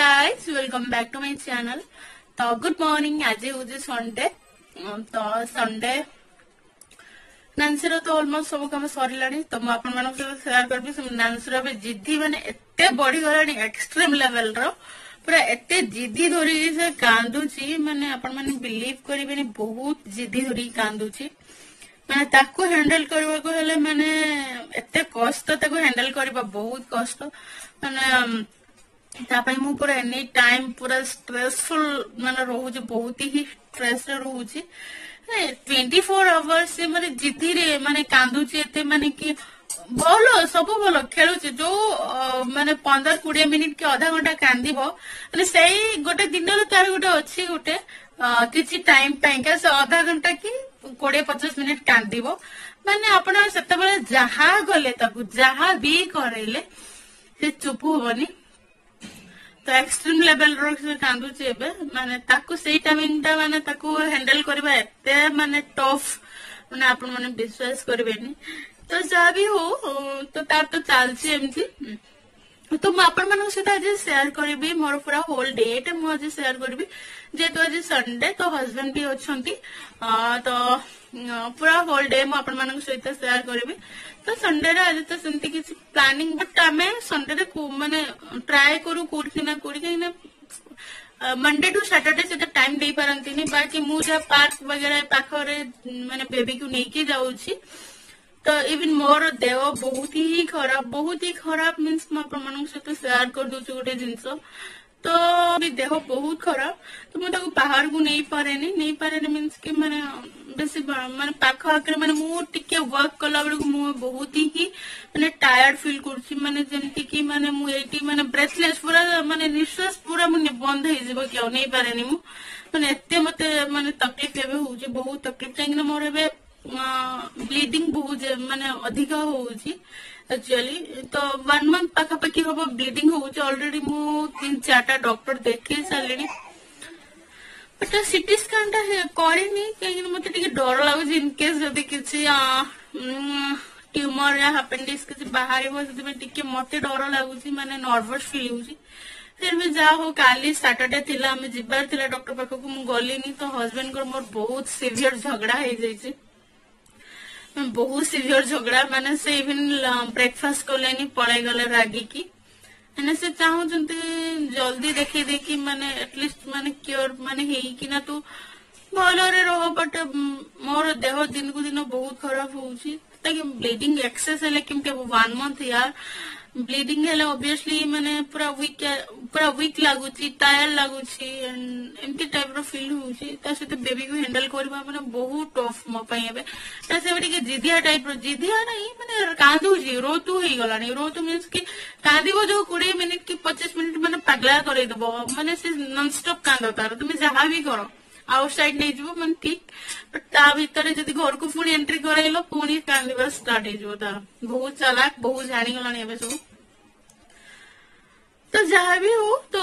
guys, welcome back to my channel. तो good morning. आज हूँ संडे। तो संडे नांसीर तो ऑलमोस्ट सब कम सर तो मुझे शेयर करी। नांसीर जिद्दी माने एते बढ़ी गलानी एक्सट्रीम लेवल रो पूरा एते जिद्दी धरी से कांदुची माने आपण माने बिलीव करिबेनी बहुत जिद्दी धरी कांदुची माने ताको हैंडल करबा को हेले माने एते कष्ट ताको हैंडल करबा बहुत कष्ट माने तापाई मु पूरा एनी टाइम पूरा स्ट्रेसफुल माने रहूची बहुत ही स्ट्रेस रे रहूची 24 आवर्स से माने जिद्दी रे माने कांदुची एते माने कि बोलो सब बोलो खेलुची जो माने 15-20 मिनिट के आधा घंटा कांदीबो माने सेही गोटे दिन रो तार गोटे अछि गोटे किछि टाइम पैका से आधा घंटा की 20-25 मिनिट कांदीबो माने आपण सेते बेले जहा गले ताकू जहा भी करेले से चुप होबनी तो एक्सट्रीम लेवल रो से कांदुची एबे माने ताकू सेही टाइमिंग ता माने ताकू हैंडल करबा एते माने टफ माने आपण माने विश्वास करबेनी तो जा भी हो तो तार तो चलची एमती तो मु आपण मानक सहित आज शेयर करबी मोर पूरा होल डे मु आज शेयर करबी जेतो आज संडे तो हस्बैंड भी अछंती तो पूरा होल डे मु आपण मानक सहित शेयर करबी तो संडे रे आज तो सेंती किछि प्लानिंग बट आमे संडे रे माने ट्राई करू कोठी ना मंडे टू सैटरडे से टाइम दे पारंती नहीं बाकी मु जा पार्क वगैरह पाखरे माने बेबी को नेकी जाउची तो इवन मोर देह बहुत ही खराब मीन्स मैं सहित शेयर कर दूसरी गोटे जिनस तो देह बहुत खराब तो मुझे बाहर को नहीं पारे मीन्स कि माने बेसी माने पाख आगे माने मु टिके वर्क कला बेलू मु बहुत ही माने टायर्ड फील करछि माने जेमति कि माने मु एटी माने ब्रेथलेस पूरा माने निश्वास पूरा मुने बंद हे जेबो कि नहीं पारेनी मु माने एते मते माने तकलीफ एबे होउछि बहुत तकलीफ काहे मोर एबे ब्लीडिंग बहुत माने अधिक होउछि एक्चुअली तो 1 मंथ पाखापाखि हम ब्लीडिंग होउछि ऑलरेडी मु 3-4टा डॉक्टर देखे सालेनी बट सिटी स्कैन टा करेनी कहीं मते टिके डर लागुछि इन केस जदी किछि ट्यूमर या अपेंडिक्स किछि बाहर हो जदी में टिके मते डर लागुछि माने नर्वस फील होउछि फिर भी जा हो काली सैटरडे थिला हम जिबार थिला डॉक्टर पाखो को मु गलिनी तो हस्बैंड को मोर बहुत सीवियर झगड़ा हे जाइछि बहुत सीवियर झगड़ा माने से इवन ब्रेकफास्ट कलेनी पळाई गले रागी की माने से चाहू जंती जल्दी देखि देखि माने एटलीस्ट माने क्योर माने हेई कि ना तू भलरे रह बट मोर देह दिन को दिन बहुत खराब होउची ताकि ब्लीडिंग एक्सेस है लेकिन 1 मंथ यार ब्लीडिंग है ऑब्वियसली माने पूरा वीक लागुची टायर्ड लागुची एंड एमती टाइप रो फील होउची ता से बेबी को हैंडल करबा माने बहुत टफ मो पई एबे ता से बडी जिदिया टाइप रो जिदिया नहीं माने कांदुची रोतु हे गलानी रोतु मींस कि कांदीबो जो 20 मिनिट की 25 मिनिट माने पगला करे दबो माने से नॉन स्टॉप कांदो तार तुम जहा भी करो आउटसाइड नहीं जीवो मन ठीक बट ता भीतर जदी घर को पुणी एंट्री करैलो पुणी कांदीबा स्टार्ट हे जो तार बहुत चालाक बहुत जानी गलानी एबे सब तो जहाँ भी हो तो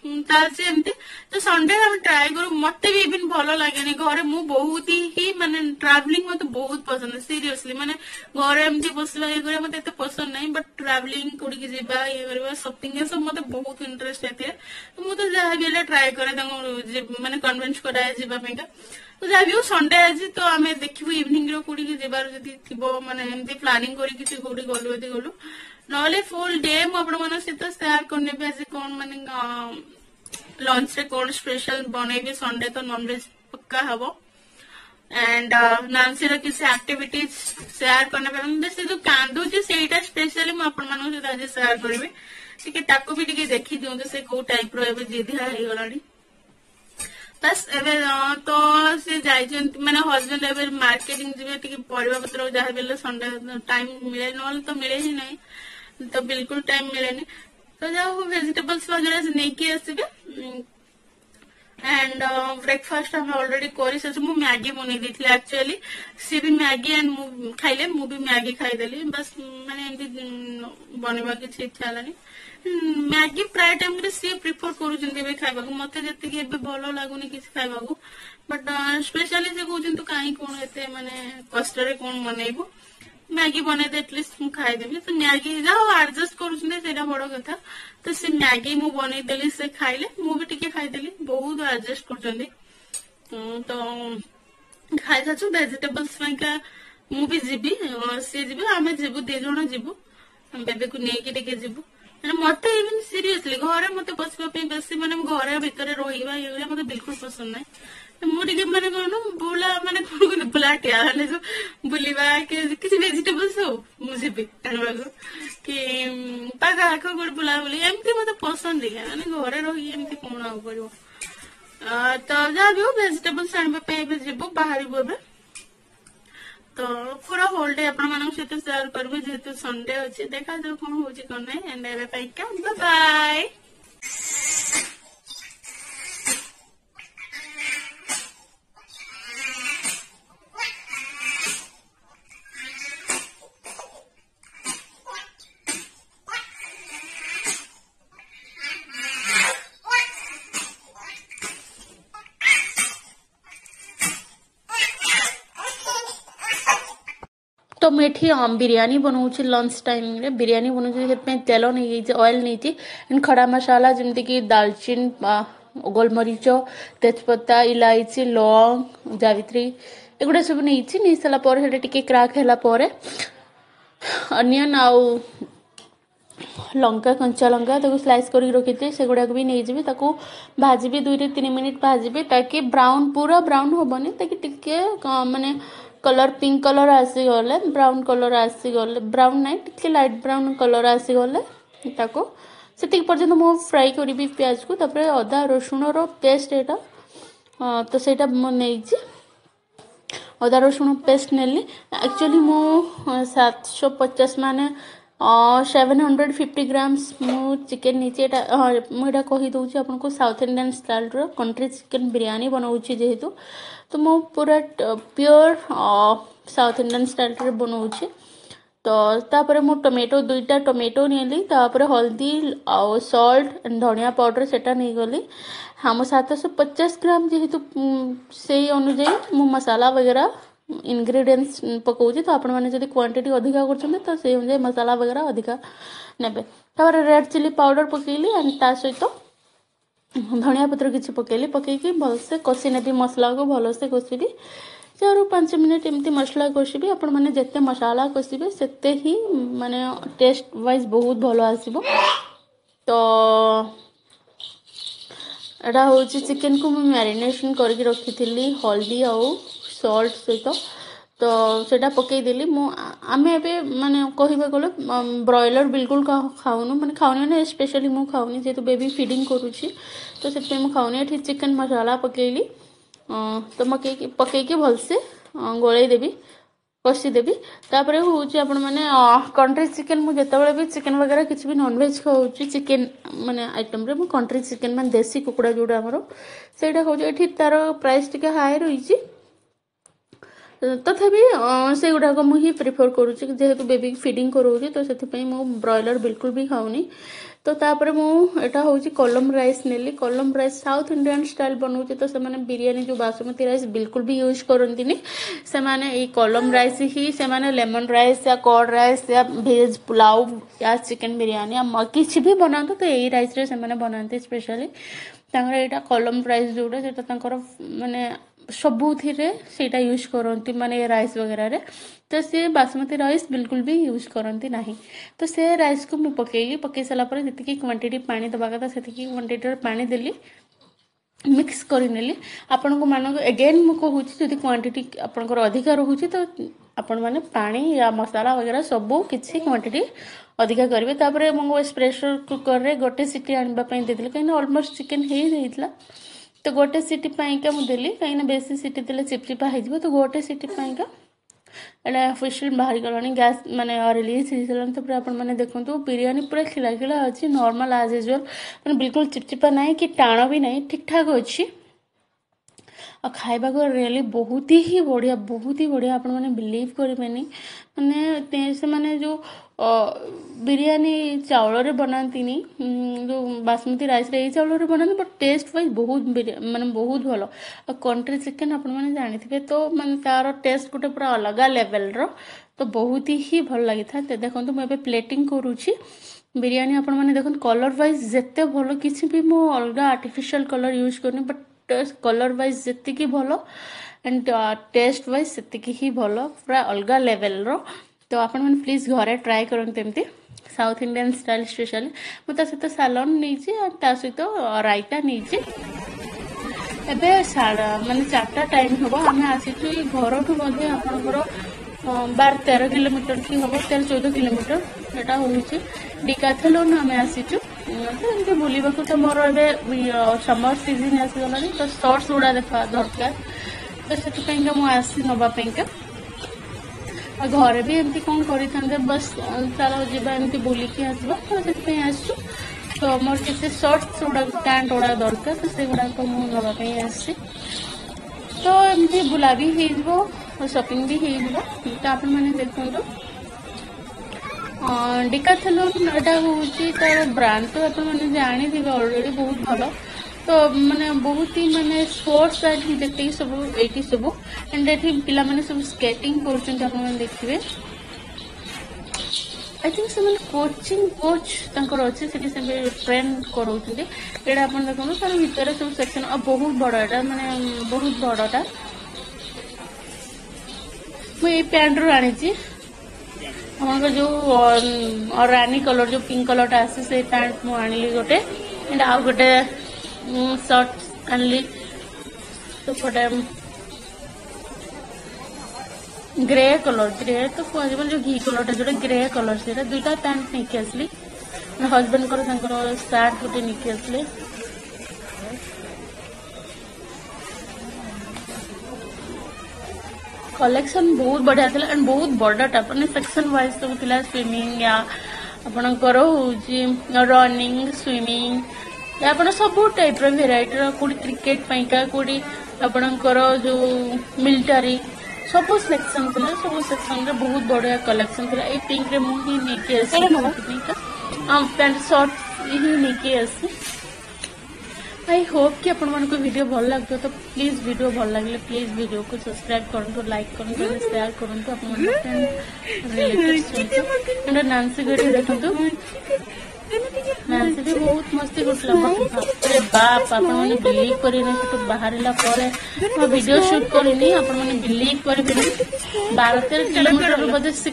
तो संडे हम ट्राई करू मते भी इवन भलो लागेनी घरे मु बहुत ही माने ट्रैवलिंग मते बहुत पसंद सीरियसली माने घरे एमती बसला ये करे मते एते पसंद नहीं बट ट्रैवलिंग कोडी के जेबा ये करबा शॉपिंग ये सब मते बहुत इंटरेस्ट हेते तो मु तो जहाँ भी ले ट्राई करे तंग माने कन्विंस करा जेबा पेका तो जहाँ भी हो संडे आज तो आमे देखिबो इवनिंग रो कोडी के जेबार जदी थिबो माने एमती प्लानिंग करी किछि कोडी गलु नॉले फुल डे मु आपण मन सहित शेयर करने पे आज कौन माने लंच रे कौन स्पेशल बनेबे संडे तो नॉनवेज पक्का हबो एंड नांसी रे किसी एक्टिविटीज शेयर करने पे बेसी जो कांदू जे सेटा स्पेशली मु आपण मन सहित आज शेयर करबे ठीक है ताको भी ठीक देखि दियो से को टाइप रो एबे जिदिया हे गलाडी बस एबे तो से जाई माने हस्बैंड एबे मार्केटिंग जिबे ठीक परिवा पत्र जहा बेले संडे टाइम मिले नॉल तो मिले ही नहीं तो बिल्कुल टाइम मिले नहीं तो जाओ वेजिटेबल्स वगैरह से नहीं किए आसबे एंड ब्रेकफास्ट हम ऑलरेडी करी से मु मैगी बनै दिथले एक्चुअली सी भी मैगी एंड मु खाइले मु भी मैगी खाइ देली बस माने एमती बनवा के इच्छा लानी मैगी प्राय टाइम रे सी प्रिफर करू जंती बे खाइबा को मते जति के बे भलो लागुनी किछ खाइबा को बट स्पेशली से कहउछन तो काई कोन एते माने कष्ट रे कोन बनेबो मैगी बने एटलिस्ट मु खाईदेवी तो मैगी जहाँ एडजस्ट करा बड़ कथा तो से मैगी मु बनईदेली से खाइले मु भी टिके खाईदेली बहुत एडजस्ट कर तो खाई सासु भेजिटेबल्स मु भी जीवी सी जीवी आम जीवु दी जन जीवु बेबी को लेकिन टिके जीवु मत इवन सीरियसली घरे मत बसवाई बेसी माने घरे भितर रहा ये मत बिल्कुल पसंद ना मुझे मैंने कौन बुला मैंने कौन बुलाटिया जो बुलवा किसी भेजिटेबल्स हो मुझे भी कि पाखा आख गोटे बुला बुली एमती मत पसंद है मैंने घरे रही एमती कौन आ पड़ो तो जहाँ भी हो भेजिटेबल्स आने जीव बाहर तो पूरा होल डे आपण सहित शेयर करबे जेहेतु संडे अच्छे देखा जो कौन हो कौन ना एंड एवं बाय बाय। तो मेठी बिरयानी बनाऊँ लंच टाइम रे बिरयानी बनाऊँ तेल नहीं ऑयल नहीं एंड खड़ा मसाला जमती कि दालचीन गोलमरीच तेजपत्ता इलायची लौंग जावित्री एगुड़ा सब नहीं सारापर टे क्राक है अनियन आउ लंका कंचा लंका स्लाइस कर रखी थी से गुड़ाक भी नहीं जी भाजी 2-3 मिनिट भाजी ताकि ब्राउन पूरा ब्राउन हेनी ताकि टिके माने कलर पिंक कलर आसीगले ब्राउन कलर आसीगले ब्राउन नाइ टिके लाइट ब्राउन कलर आसीगले ताको से पर्यटन मु फ्राई करी प्याज को तापर अदा रसुण रो पेस्ट एटा तो सेटा नहीं अदा रसुण पेस्ट नेली एक्चुअली मु 750 माने 750 ग्राम्स मु चिकेन नीचे मुझे कही दूसरी आपको साउथ इंडियन स्टाइल रो कंट्री चिकेन बिरयानी बनाऊँगी जेहेतु तो मु पूरा प्योर साउथ इंडियन स्टाइल रे बनाऊँगी तो तापर मु टोमेटो 2टा टोमेटो नेली तापर हल्दी आउ सॉल्ट धनिया पाउडर सेटा नहीं गली हम 750 ग्राम जेहेतु से अनुजाई मु मसाला वगैरह इंग्रेडिएंट्स पकाउछि तो आपण माने जदि क्वांटिटी अधिका करछन तो से अनुजाई मसाला वगैरह अधिका नेबे तापर रेड चिली पाउडर पकेली एंड ता सहित धनिया पत्र किसी पकईकी भलसे कषि नेबी मसला को भलसे कषिबी 4-5 मिनट एमती मसला कषिबी आपण माने जत्ते मसाला कषिबे सेते ही माने टेस्ट वाइज बहुत भलो आसीबो तो एटा होची चिकन को मैं मैरिनेशन करके रखी थी हल्दी आउ सॉल्ट सहित तो सेटा पकई देली मु आमे एबे माने कहिबा गले ब्रॉयलर बिल्कुल खाउनु माने खाउनी माने स्पेशली मु खाउनी जेतु बेबी फीडिंग करूची तो से मु खाउनी एठी चिकन मसाला पकेली तो पकईकी भलसे गोलाई देबी कषि देबी तापर होची आपण माने कंट्री चिकन मु जेतेबेले भी चिकन वगैरह किछि भी नॉन वेज खाउची चिकन माने आइटम रे मु कंट्री चिकन माने देसी कुकुड़ा जोडा हमरो सेटा होची एठी तार प्राइस टिके हाई रहिची तथापि से गुड़ाक मुझे प्रिफर करुच्ची जेहेतु बेबी फीडिंग करोची तो से मु ब्रॉयलर बिल्कुल भी खाऊनी तो तापर मुटा हूँ कलम राइस नेली कलम राइस साउथ इंडियन स्टाइल बनाऊँ तो से बिरयानी जो बासमती राइस बिल्कुल भी यूज करती से माने कलम राइस ही से माने लेमन राइस या कर्ड राइस या भेज पुलाव या चिकन बिरयानी या किसी भी बनाते तो यही राइस रे से माने बनाते स्पेशली यहाँ कलम राइस जोड़ा से माने सबुथिरे सेटा यूज करती माने राइस वगैरह रे तो से बासमती राइस बिल्कुल भी यूज करती नहीं तो से राइस को मुझे पकई सारा जी क्वांटिटी पानी दवा कथा से क्वांटिटी पानी देली मिक्स करनेली आपण को मान एगेन मु कहूँ जदि क्वांटिटी आपंकर अधिका रोचे तो आपण मैंने पानी या मसाला वगैरह सबू किसी क्वांटिटी अधिका करेंगे तापर मुझे प्रेशर कुकर रे गोटे सीटी आने देती कहीं ऑलमोस्ट चिकेन हो जाता तो गोटे सीटी पाइका मुझे कहीं बेसी सीटी देले चिपचिपा हो तो गोटे सीटी पाइका एटा हुइसिल बाहरी गलानी गैस माने रिलीज हो सारा तो आप देखो बिरयानी पूरा खिला खिला अच्छी नॉर्मल एज यूजुअल मैंने बिल्कुल चिपचिपा ना कि टाण भी ना ठीक ठाक अच्छी और खाइबा को रियली बहुत ही बढ़िया आपण मैंने बिलीव करें माने से माने जो बिरयानी चावल रे बनाती जो बासमती राइस रे चावल रे बनाती बट टेस्ट वाइज बहुत माने बहुत भलो और कंट्री चिकन आपण मैंने जानी थे तो माने तार टेस्ट गोटे पूरा अलग लेवल रो तो बहुत ही भल लगी था। तो देखो मुझे प्लेटिंग करुँची बिरियानी आपण मैंने देखो कलर वाइज जिते भल किसी भी मो अलग आर्टिफिशियल कलर यूज करनी बट कलर वाइज जी भल एंड टेस्ट वाइज से ही भल पूरा अलग लेवल रो। तो आपण मैंने प्लीज घरे ट्राए करते एमती साउथ इंडियन स्टाइल स्पेशली मुझे सहित सालन नहीं सहित रायता नहीं एबे माने 4टा टाइम हम आम आसीचु घर ठू आपंकर 12-13 किलोमीटर की हम 13-14 किलोमीटर यहाँ हूँ डिकाथलोन आम आसीचु एमती बुलवा तो मोर ए समर सीजन आसीगला तो शॉर्ट्स गुड़ा देखा दरकार तो से मुझे नापाइका घरे भी एमती कौन कर बस चलो जी एमती बुलिकी आसवा तो से आसु तो मोर किसी शॉर्ट्स गुड़ा पैंट गुड़ा दरकार तो से गुड़ा नापी आसी तो एमती बुला भी हो शॉपिंग भी हो तो आप देखो डिकाथलोन एटा हूँ तार ब्रांड तो आप जानी थे ऑलरेडी बहुत भल तो माने बहुत ही माने स्पोर्ट्स आइटम जितनी सब ये सब एंड ये पिला माने सब स्केटिंग कर देखिए आई थिंक से कोचिंग कोच अच्छे से ट्रेन कराऊँ यहाँ आप देखो तार भितर सब सेक्शन बहुत बड़ा माने बहुत बड़ाटा मुझे पैंट रू आनी जो रानी कलर जो पिंक कलर आसे से पैंट मुझे आनी गोटे एंड आउ गोटे शर्ट आनली तो गोटे ग्रे कलर ग्रे तो कह जो घी कलर जो ग्रे कलर से 2टा पैंट नहीं आसली हजबैंड को सार्ट गोटे नहीं आसली कलेक्शन बहुत बढ़िया था एंड बहुत बड़ाटा मैंने सेक्शन वाइज सब थिला स्विमिंग या आपणकर हूँ रनिंग स्विमिंग या आप सब टाइप भेराइटी कौटी क्रिकेट पाइका कौटी आपणकर जो मिलिटारी सब सेक्शन थी सब सेक्शन रे बहुत बढ़िया कलेक्शन थी ये पिंक रे मुझे नहीं आसी पैंट शर्ट ही नहीं आसी आई होप कि आपण मन को वीडियो भल लगता तो प्लीज वीडियो भल लगे प्लीज वीडियो को सब्सक्राइब करूँ लाइक करूँ शेयर करूँ अपन नांसी गढ़ी देखो नांसी भी बहुत मस्ती कर बाप आप बिलीव कर बाहर वीडियो शूट करनी आप बिलीव कर 12-13 किलोमीटर बोधे 6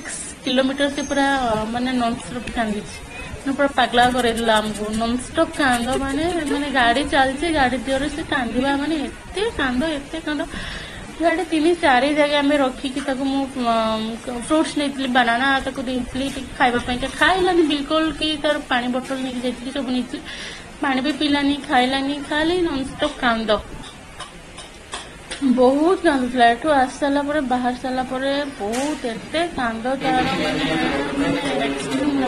किलोमीटर से पूरा माने नॉन स्टॉप कांदी पूरा पगला कर नॉनस्टॉप कांद माने गाड़ी चलती गाड़ी दिवर से कांदा माने एते कांद गाड़ी 3-4 जगह आम रखिकी फ्रुट्स नहीं बनाना देती खावाई खाइलानी बिल्कुल कि तार पानी बोतल नहीं जाती सब नहीं पानी भी पीलानी खाइलानी खाली नॉनस्टॉप कांद बहुत कांदुला एठू आस सारा बाहर सारा बहुत एते कांद तार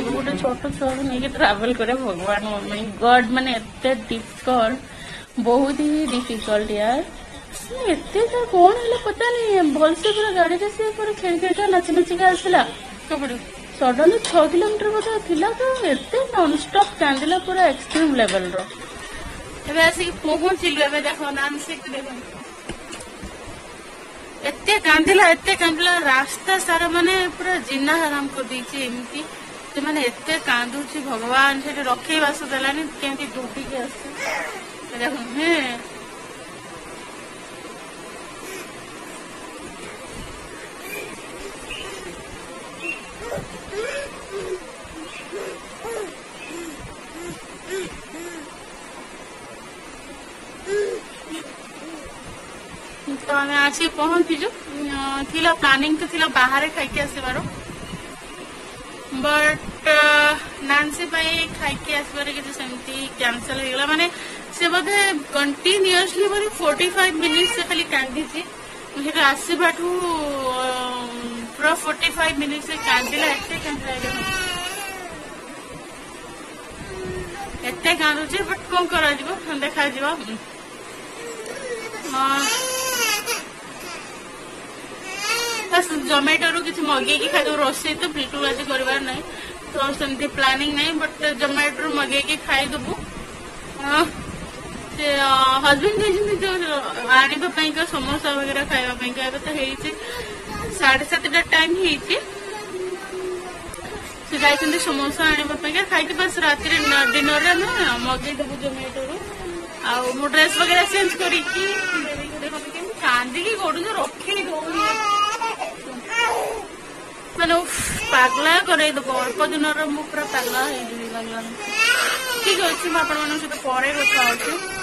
गोटे छोट छुआ को नहीं ट्रावेल करे भगवान माय गॉड माने एते डिफिकल्ट बहुत ही डिफिकल्ट यार एते कौन है पता नहीं भलसे पूरा गाड़ी से पूरा खेल खेल नाची नाचिका आसला सडनली 6 किलोमीटर बोधे थिला तो एते नॉनस्टॉप कांदिला पूरा एक्सट्रीम लेवल रो एबे आसी पहुंचिलु एबे देखो नानसी देखो एते कांदिला रास्ता सारा माने पूरा जिन्ना हराम कर दीची एमती से माने एते कांदुची भगवान से रखे बास देलानी केमती डूबी के आसे देखो हे तो आम आसी पहुंचीचु थिला प्लानिंग तो थिला बाहर खाइके आसबार बट नानसी खाइके आसबार कि सेमती कैंसल हो गला माने से बोधे कंटिन्यूअसली बोधे 45 मिनिट्स से खाली कांदी आसबाठू पूरा 45 मिनिट्स से कांदिला एते कांदुचे बट कौन करा देखा जोमेटो रू किसी मगे खाई रोसे तो बिल्कुल आज कर तो सेमती प्लानिंग नहीं बट जोमेटो रू मगे खाईदेबू हजबैंड जो आने समोसा वगैरह खावाई तो 7:30 टाइम से जाइछन्ती समोसा आनिबा पइका खाइके बस राति डिनर रे मगै देबु जोमेटो आ मो ड्रेस वगैरह चेंज करिकी देखो केमती कांदी की गोडु जो रखे दौनी माने पागला करे अल्प दिन मु पूरा पागला हो ठीक अच्छे मुझे सहित पर कथा